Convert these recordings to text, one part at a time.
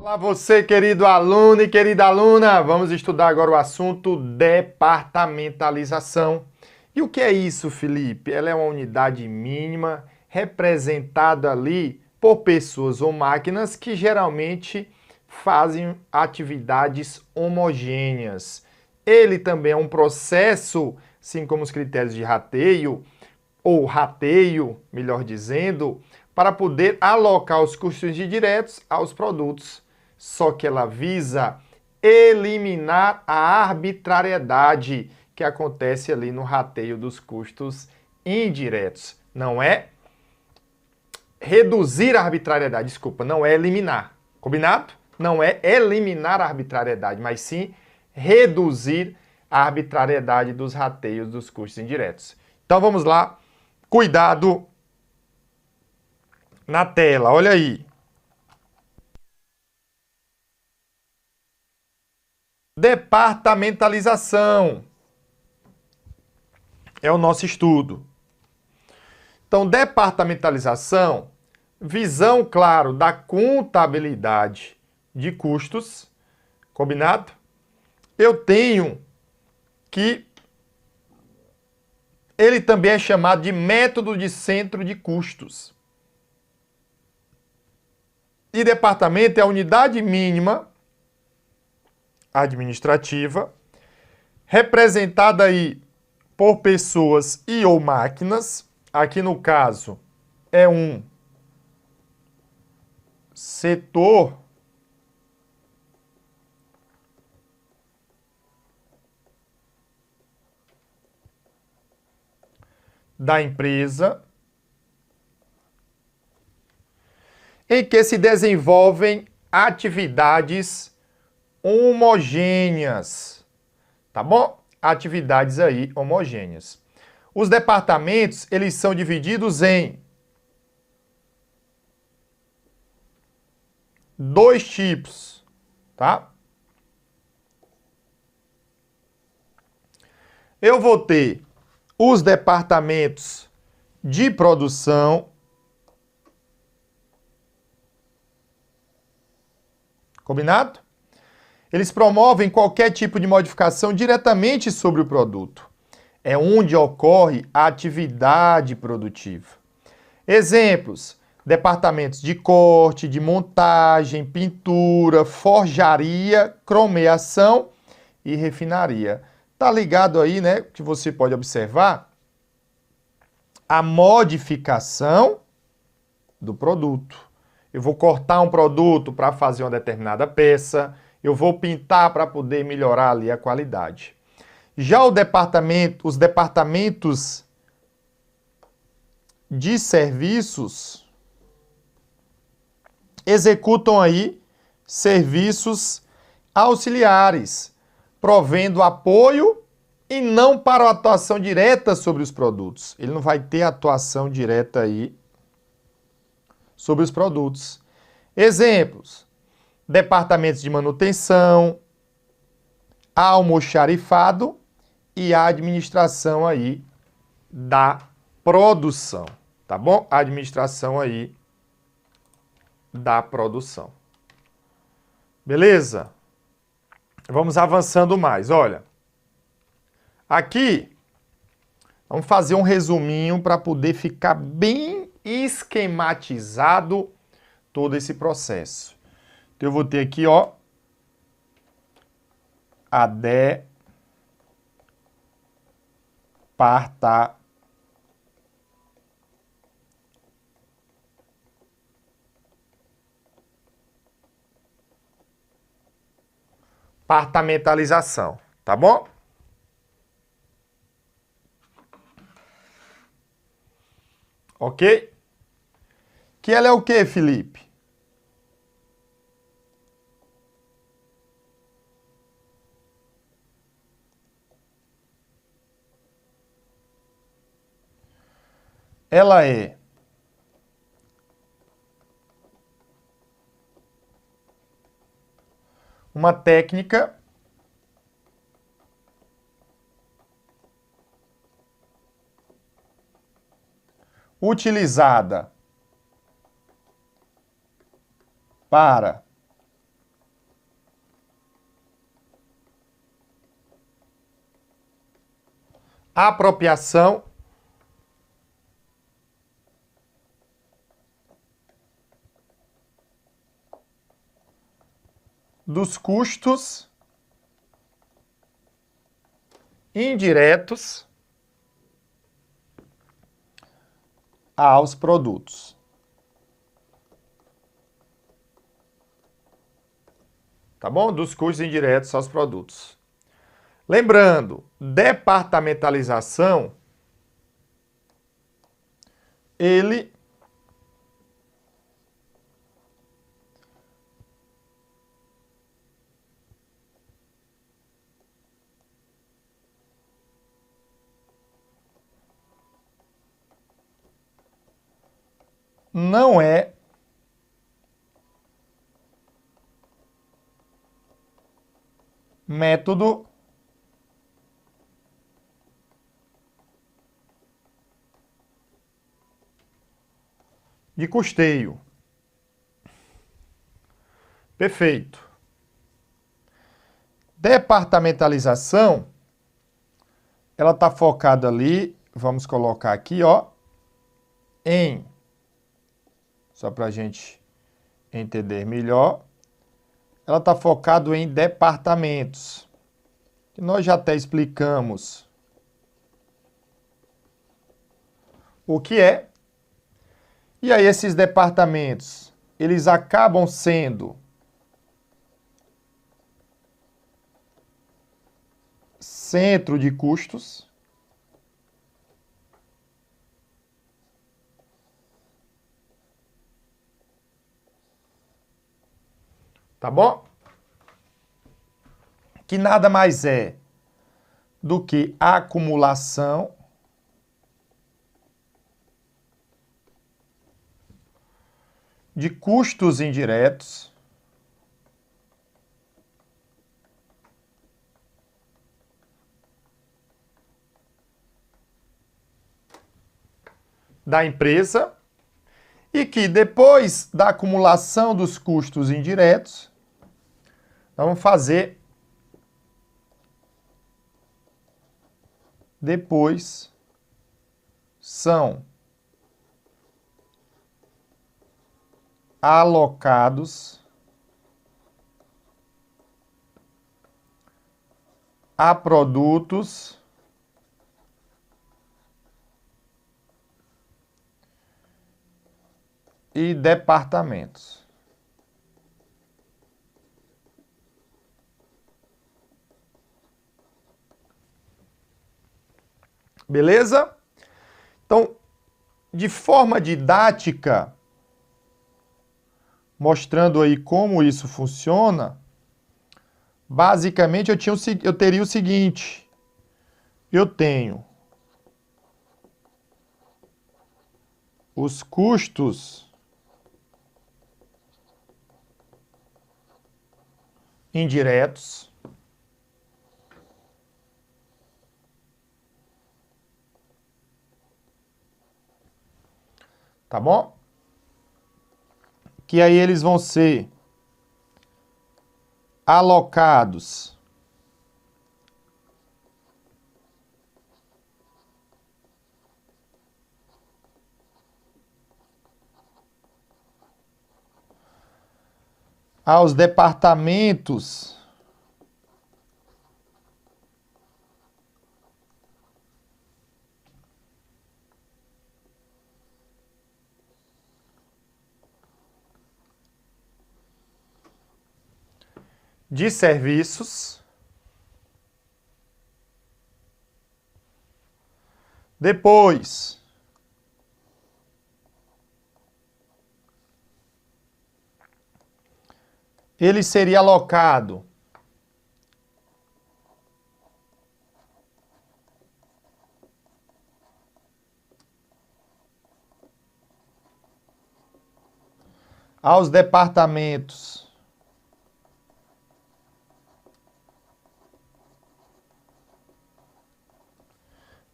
Olá você, querido aluno e querida aluna! Vamos estudar agora o assunto departamentalização. E o que é isso, Felipe? Ela é uma unidade mínima representada ali por pessoas ou máquinas que geralmente fazem atividades homogêneas. Ele também é um processo, assim como os critérios de rateio, ou rateio, melhor dizendo, para poder alocar os custos indiretos aos produtos. Só que ela visa eliminar a arbitrariedade que acontece ali no rateio dos custos indiretos. Não é reduzir a arbitrariedade, desculpa, não é eliminar. Combinado? Não é eliminar a arbitrariedade, mas sim reduzir a arbitrariedade dos rateios dos custos indiretos. Então vamos lá. Cuidado na tela, olha aí. Departamentalização é o nosso estudo. Então, departamentalização, visão, claro, da contabilidade de custos, combinado? Eu tenho que ele também é chamado de método de centro de custos. E departamento é a unidade mínima administrativa, representada aí por pessoas e ou máquinas. Aqui no caso é um setor da empresa em que se desenvolvem atividades homogêneas, tá bom? Atividades aí homogêneas. Os departamentos, eles são divididos em dois tipos, tá? Eu vou ter os departamentos de produção, combinado? Eles promovem qualquer tipo de modificação diretamente sobre o produto. É onde ocorre a atividade produtiva. Exemplos: departamentos de corte, de montagem, pintura, forjaria, cromeação e refinaria. Tá ligado aí, né, que você pode observar a modificação do produto. Eu vou cortar um produto para fazer uma determinada peça, eu vou pintar para poder melhorar ali a qualidade. Já os departamentos de serviços executam aí serviços auxiliares, provendo apoio e não para a atuação direta sobre os produtos. Ele não vai ter atuação direta aí sobre os produtos. Exemplos: departamentos de manutenção, almoxarifado e a administração aí da produção, tá bom? A administração aí da produção. Beleza? Vamos avançando mais, olha. Aqui, vamos fazer um resuminho para poder ficar bem esquematizado todo esse processo. Então, eu vou ter aqui, ó, a departamentalização, tá bom? Ok? Que ela é o quê, Felipe? Ela é uma técnica utilizada para apropriação dos custos indiretos aos produtos. Tá bom? Dos custos indiretos aos produtos. Lembrando, departamentalização, ele não é método de custeio. Perfeito. Departamentalização, ela está focada ali, vamos colocar aqui, ó, só para a gente entender melhor, ela está focada em departamentos, que nós já até explicamos o que é. E aí esses departamentos, eles acabam sendo centro de custos, tá bom? Que nada mais é do que a acumulação de custos indiretos da empresa e que depois da acumulação dos custos indiretos, nós vamos fazer depois são alocados a produtos e departamentos. Beleza? Então, de forma didática, mostrando aí como isso funciona, basicamente eu teria o seguinte: eu tenho os custos indiretos, tá bom? Que aí eles vão ser alocados aos departamentos de serviços, depois ele seria alocado aos departamentos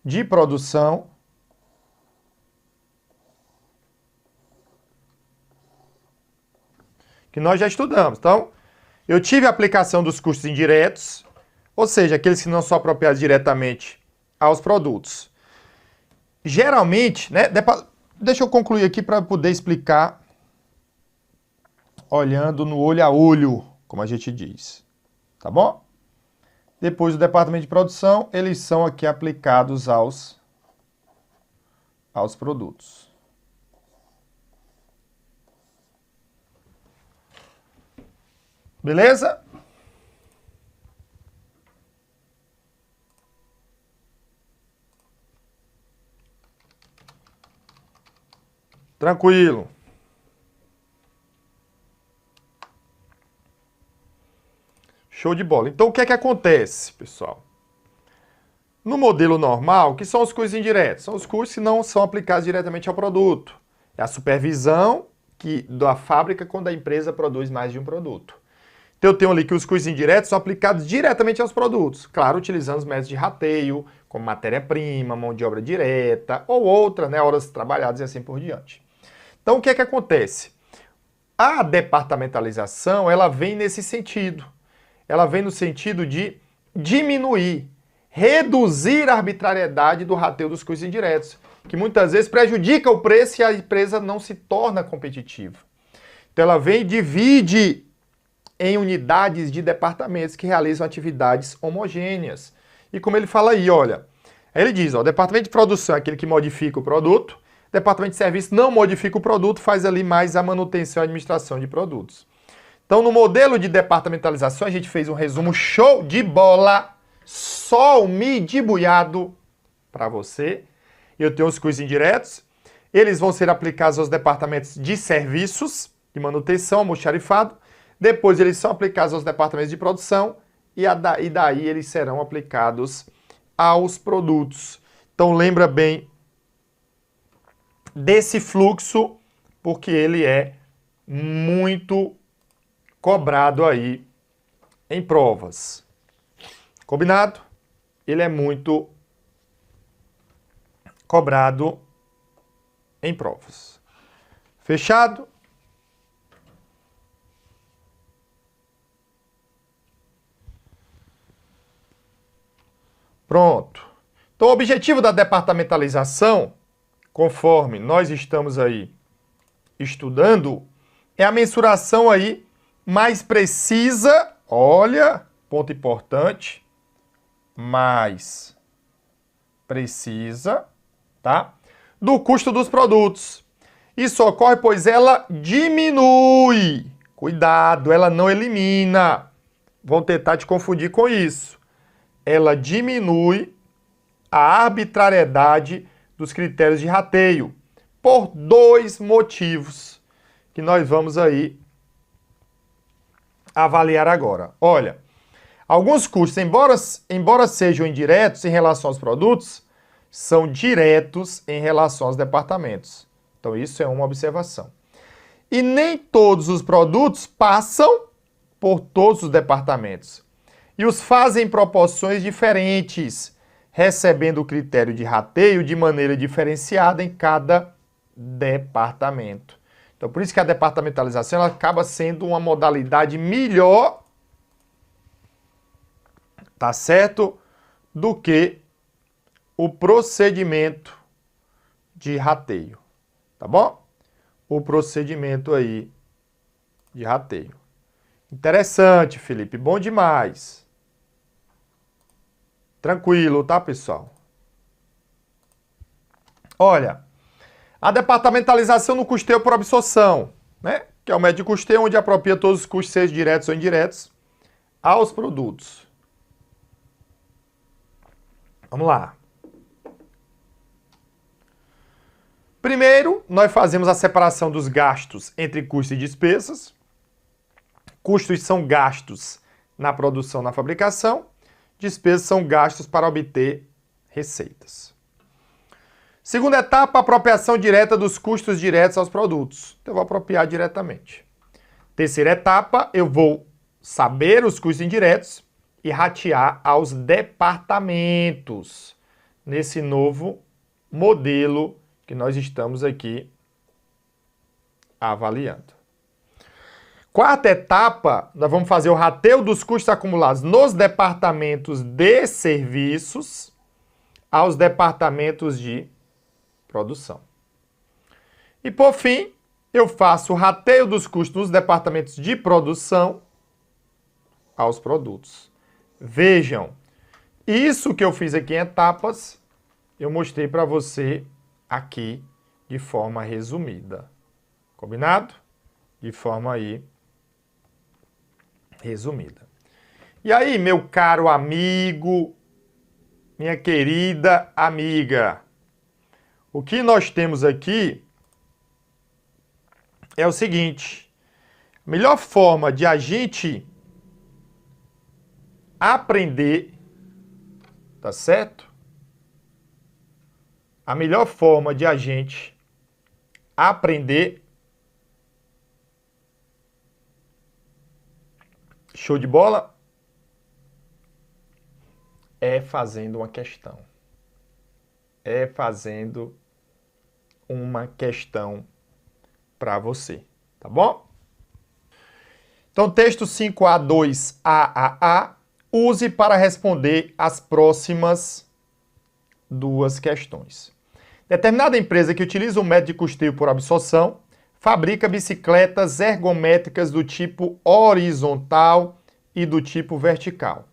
de produção, que nós já estudamos. Então, eu tive a aplicação dos custos indiretos, ou seja, aqueles que não são apropriados diretamente aos produtos. Geralmente, né, deixa eu concluir aqui para poder explicar olhando no olho a olho, como a gente diz, tá bom? Depois do departamento de produção, eles são aqui aplicados aos produtos. Beleza? Tranquilo. Show de bola. Então, o que é que acontece, pessoal? No modelo normal, que são os custos indiretos? São os custos que não são aplicados diretamente ao produto. É a supervisão da fábrica quando a empresa produz mais de um produto. Então, eu tenho ali que os custos indiretos são aplicados diretamente aos produtos. Claro, utilizando os métodos de rateio, como matéria-prima, mão de obra direta, ou outra, né, horas trabalhadas e assim por diante. Então, o que é que acontece? A departamentalização, ela vem nesse sentido. Ela vem no sentido de diminuir, reduzir a arbitrariedade do rateio dos custos indiretos, que muitas vezes prejudica o preço e a empresa não se torna competitiva. Então ela vem e divide em unidades de departamentos que realizam atividades homogêneas. E como ele fala aí, olha, ele diz, ó, o departamento de produção é aquele que modifica o produto, o departamento de serviço não modifica o produto, faz ali mais a manutenção e administração de produtos. Então, no modelo de departamentalização, a gente fez um resumo show de bola, só midibuiado para você. Eu tenho os custos indiretos, eles vão ser aplicados aos departamentos de serviços, de manutenção, almoxarifado, depois eles são aplicados aos departamentos de produção e daí eles serão aplicados aos produtos. Então, lembra bem desse fluxo, porque ele é muito cobrado aí em provas. Combinado? Ele é muito cobrado em provas. Fechado? Pronto. Então, o objetivo da departamentalização, conforme nós estamos aí estudando, é a mensuração aí mais precisa, olha, ponto importante, mais precisa, tá? Do custo dos produtos. Isso ocorre pois ela diminui. Cuidado, ela não elimina. Vão tentar te confundir com isso. Ela diminui a arbitrariedade dos critérios de rateio por dois motivos que nós vamos aí avaliar agora. Olha, alguns custos, embora sejam indiretos em relação aos produtos, são diretos em relação aos departamentos. Então, isso é uma observação. E nem todos os produtos passam por todos os departamentos. E os fazem em proporções diferentes, recebendo o critério de rateio de maneira diferenciada em cada departamento. Então, por isso que a departamentalização ela acaba sendo uma modalidade melhor, tá certo? Do que o procedimento de rateio, tá bom? O procedimento aí de rateio. Interessante, Felipe, bom demais. Tranquilo, tá, pessoal? Olha, a departamentalização no custeio por absorção, né? Que é o método de custeio onde apropria todos os custos, sejam diretos ou indiretos, aos produtos. Vamos lá. Primeiro, nós fazemos a separação dos gastos entre custos e despesas. Custos são gastos na produção, na fabricação. Despesas são gastos para obter receitas. Segunda etapa, apropriação direta dos custos diretos aos produtos. Então, eu vou apropriar diretamente. Terceira etapa, eu vou saber os custos indiretos e ratear aos departamentos nesse novo modelo que nós estamos aqui avaliando. Quarta etapa, nós vamos fazer o rateio dos custos acumulados nos departamentos de serviços aos departamentos de produção. E por fim, eu faço o rateio dos custos nos departamentos de produção aos produtos. Vejam, isso que eu fiz aqui em etapas, eu mostrei para você aqui de forma resumida. Combinado? De forma aí resumida. E aí, meu caro amigo, minha querida amiga, o que nós temos aqui é o seguinte: a melhor forma de a gente aprender, tá certo? A melhor forma de a gente aprender, show de bola, é fazendo uma questão. É fazendo uma questão para você, tá bom? Então, texto 5A2AAA, use para responder as próximas duas questões. Determinada empresa que utiliza o método de custeio por absorção fabrica bicicletas ergométricas do tipo horizontal e do tipo vertical.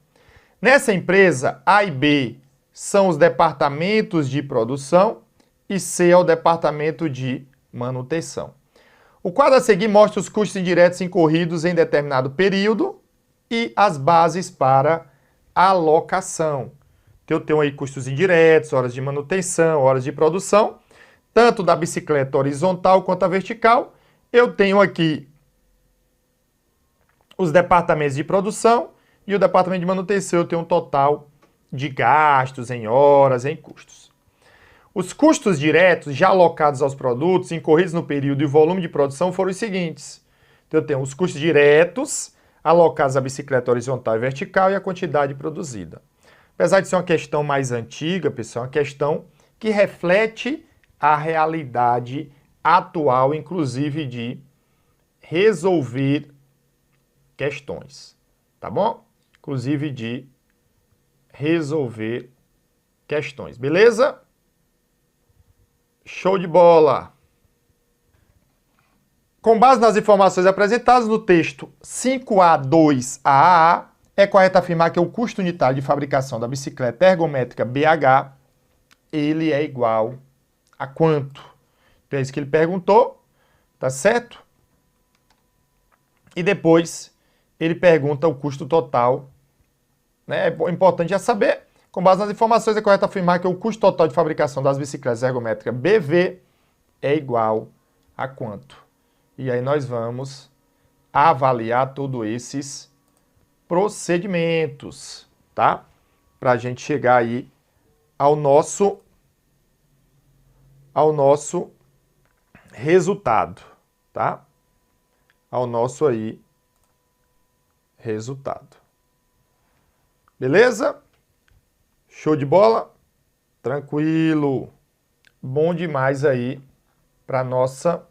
Nessa empresa, A e B são os departamentos de produção e C é o departamento de manutenção. O quadro a seguir mostra os custos indiretos incorridos em determinado período e as bases para alocação. Eu tenho aí custos indiretos, horas de manutenção, horas de produção, tanto da bicicleta horizontal quanto a vertical. Eu tenho aqui os departamentos de produção e o departamento de manutenção. Eu tenho um total de gastos em horas, em custos. Os custos diretos já alocados aos produtos, incorridos no período e volume de produção, foram os seguintes. Então, eu tenho os custos diretos alocados à bicicleta horizontal e vertical e a quantidade produzida. Apesar de ser uma questão mais antiga, pessoal, é uma questão que reflete a realidade atual, inclusive de resolver questões, tá bom? Inclusive de resolver questões, beleza? Show de bola! Com base nas informações apresentadas no texto 5A2AAA, é correto afirmar que o custo unitário de fabricação da bicicleta ergométrica BH, ele é igual a quanto? Então é isso que ele perguntou, tá certo? E depois ele pergunta o custo total, né? É importante já saber. Com base nas informações, é correto afirmar que o custo total de fabricação das bicicletas ergométricas BV é igual a quanto? E aí nós vamos avaliar todos esses procedimentos, tá? Para a gente chegar aí ao nosso resultado, tá? Ao nosso aí resultado. Beleza? Show de bola? Tranquilo. Bom demais aí para nossa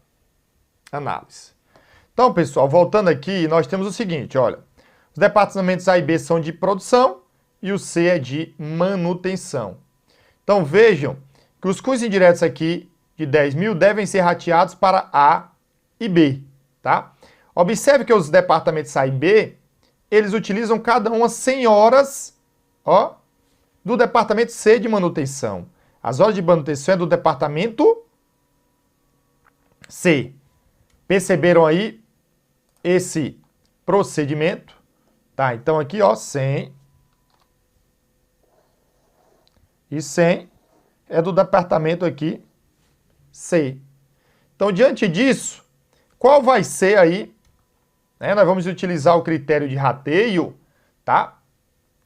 análise. Então, pessoal, voltando aqui, nós temos o seguinte, olha. Os departamentos A e B são de produção e o C é de manutenção. Então, vejam que os custos indiretos aqui de 10 mil devem ser rateados para A e B, tá? Observe que os departamentos A e B, eles utilizam cada uma 100 horas, ó, do departamento C de manutenção. As horas de manutenção é do departamento C. Perceberam aí esse procedimento? Tá, então aqui, ó, 100 e 100 é do departamento aqui C. Então, diante disso, qual vai ser aí, né, nós vamos utilizar o critério de rateio, tá?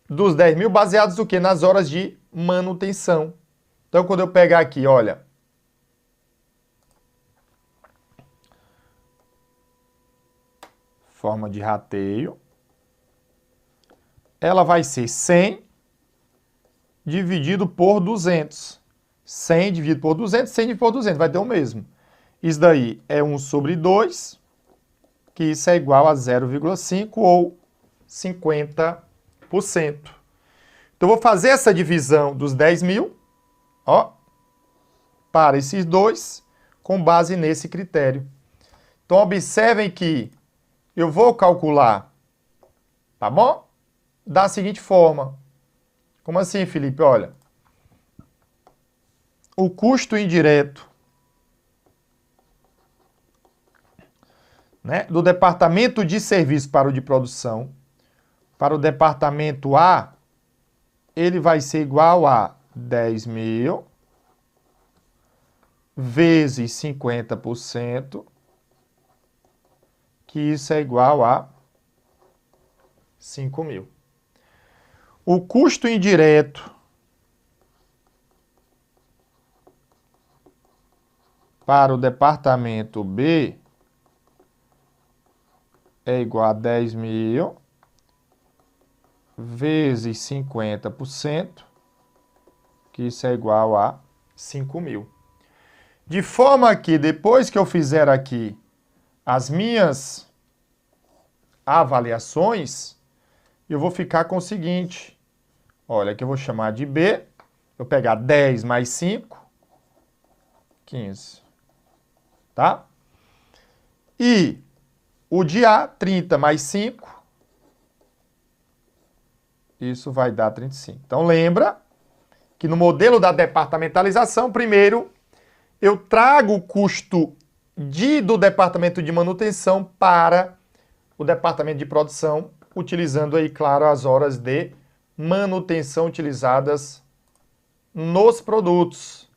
Dos 10 mil baseados no quê? Nas horas de manutenção. Então, quando eu pegar aqui, olha, forma de rateio, ela vai ser 100 dividido por 200. 100 dividido por 200, 100 dividido por 200, vai ter o mesmo. Isso daí é 1 sobre 2, que isso é igual a 0,5 ou 50%. Então, eu vou fazer essa divisão dos 10 mil, ó, para esses dois, com base nesse critério. Então, observem que eu vou calcular, tá bom? Da seguinte forma. Como assim, Felipe? Olha, o custo indireto, né, do departamento de serviço para o de produção, para o departamento A, ele vai ser igual a 10.000 vezes 50%, que isso é igual a 5.000. O custo indireto para o departamento B é igual a 10.000 vezes 50%, que isso é igual a 5.000. De forma que depois que eu fizer aqui as minhas avaliações, eu vou ficar com o seguinte. Olha, que eu vou chamar de B, eu pegar 10 mais 5, 15. Tá? E o de A, 30 mais 5, isso vai dar 35. Então, lembra que no modelo da departamentalização, primeiro, eu trago o custo do departamento de manutenção para o departamento de produção, utilizando aí, claro, as horas de manutenção utilizadas nos produtos.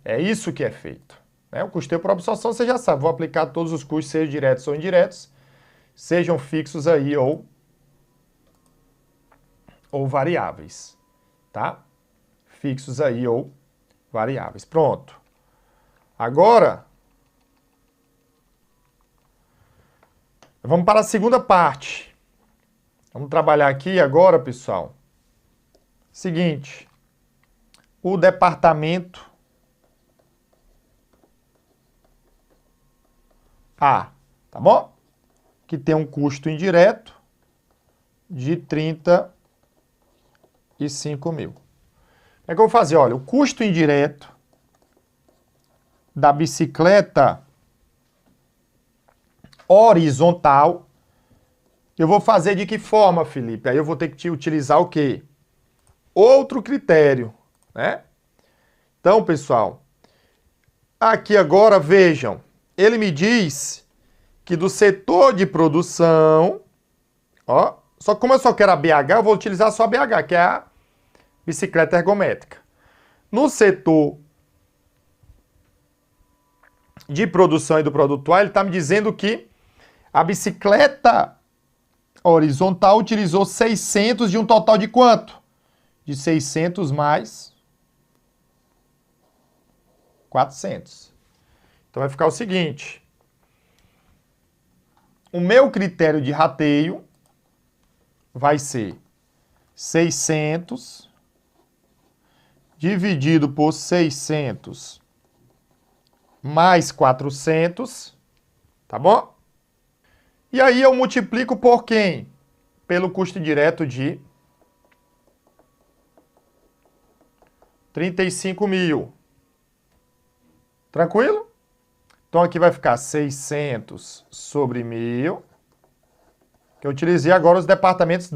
É isso que é feito. Né? O custeio por absorção, você já sabe, vou aplicar todos os custos, sejam diretos ou indiretos, sejam fixos aí ou variáveis, tá? Fixos aí ou variáveis. Pronto. Agora, vamos para a segunda parte. Vamos trabalhar aqui agora, pessoal. Seguinte, o departamento A, tá bom? Que tem um custo indireto de 35.000. Como é que eu vou fazer? Olha, o custo indireto da bicicleta horizontal, eu vou fazer de que forma, Felipe? Aí eu vou ter que te utilizar o quê? Outro critério, né? Então, pessoal, aqui agora, vejam, ele me diz que do setor de produção, ó, só que como eu só quero a BH, eu vou utilizar só a BH, que é a bicicleta ergométrica. No setor de produção e do produto A, ele está me dizendo que a bicicleta horizontal utilizou 600 de um total de quanto? De 600 mais 400. Então vai ficar o seguinte. O meu critério de rateio vai ser 600 dividido por 600 mais 400, tá bom? E aí eu multiplico por quem? Pelo custo indireto de 35.000. Tranquilo? Então aqui vai ficar 600 sobre 1.000, que eu utilizei agora os departamentos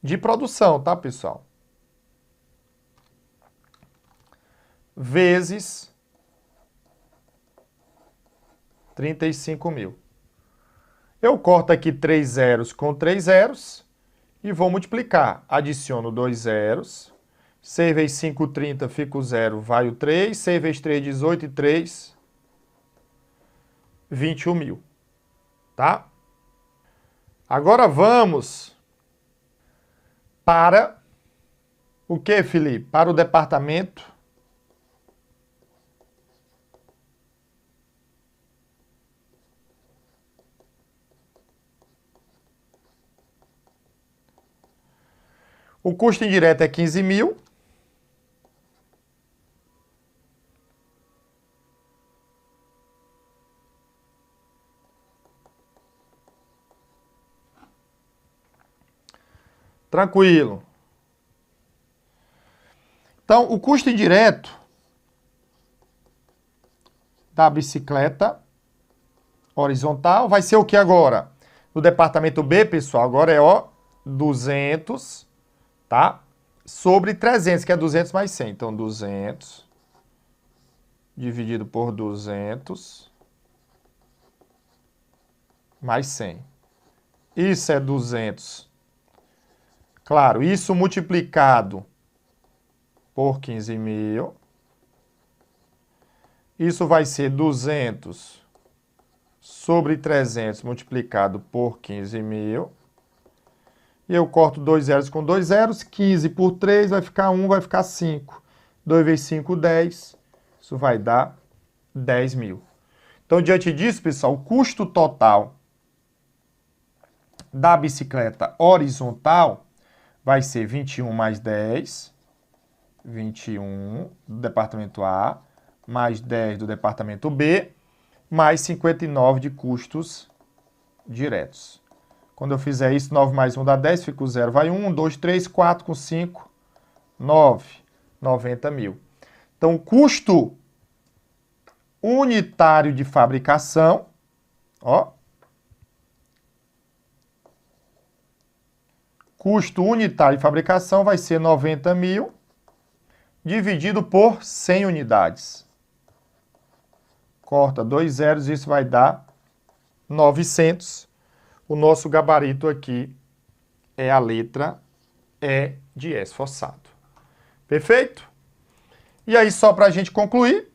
de produção, tá, pessoal? Vezes 35.000. Eu corto aqui 3 zeros com 3 zeros e vou multiplicar. Adiciono 2 zeros. 6 vezes 5, 30, fica o 0, vai o 3. 6 vezes 3, 18 e 3, 21.000. Tá? Agora vamos para o que, Felipe? Para o departamento o custo indireto é 15.000. Tranquilo. Então, o custo indireto da bicicleta horizontal vai ser o que agora? No departamento B, pessoal, agora é, ó, 200, tá? Sobre 300, que é 200 mais 100. Então, 200 dividido por 200 mais 100. Isso é 200. Claro, isso multiplicado por 15.000. Isso vai ser 200 sobre 300 multiplicado por 15.000. E eu corto 2 zeros com 2 zeros. 15 por 3 vai ficar 1, vai ficar 5. 2 vezes 5, 10. Isso vai dar 10.000. Então, diante disso, pessoal, o custo total da bicicleta horizontal vai ser 21 mais 10. 21 do departamento A, mais 10 do departamento B, mais 59 de custos diretos. Quando eu fizer isso, 9 mais 1 dá 10, fica o 0, vai 1, 2, 3, 4 com 5, 9, 90.000. Então, o custo unitário de fabricação, ó, custo unitário de fabricação vai ser 90.000 dividido por 100 unidades. Corta 2 zeros, isso vai dar 900. O nosso gabarito aqui é a letra E de esforçado. Perfeito? E aí, só para a gente concluir,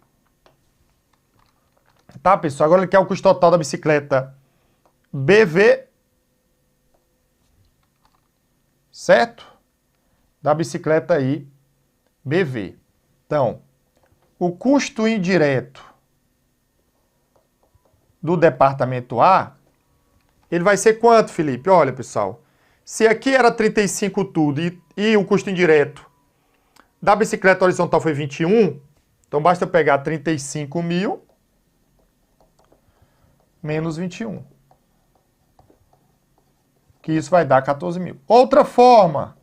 tá, pessoal? Agora ele quer o custo total da bicicleta BV, certo? Da bicicleta aí, BV. Então, o custo indireto do departamento A, ele vai ser quanto, Felipe? Olha, pessoal, se aqui era 35 tudo e o custo indireto da bicicleta horizontal foi 21, então basta eu pegar 35.000 menos 21. Que isso vai dar 14.000. Outra forma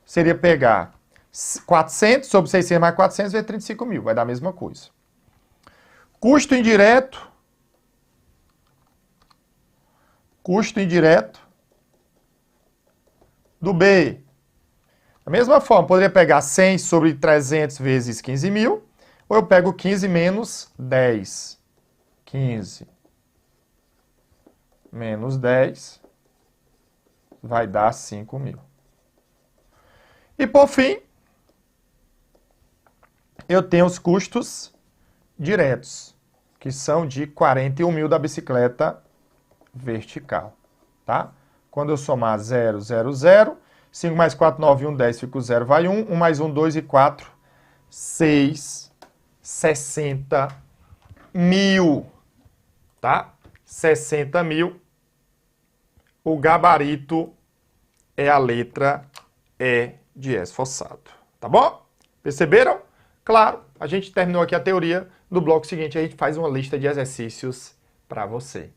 seria pegar 400 sobre 600 mais 400 vezes 35.000. Vai dar a mesma coisa. Custo indireto. Custo indireto do B. Da mesma forma, poderia pegar 100 sobre 300 vezes 15.000. Ou eu pego 15 menos 10. 15 menos 10 vai dar 5.000. E por fim, eu tenho os custos diretos, que são de 41.000 da bicicleta vertical, tá? Quando eu somar 0, 0, 0, 5 mais 4, 9, 1, 10, fica o 0, vai 1, 1 mais 1, 2 e 4, 6, 60.000, tá? 60.000. O gabarito é a letra E de esforçado, tá bom? Perceberam? Claro, a gente terminou aqui a teoria. No bloco seguinte, a gente faz uma lista de exercícios para você.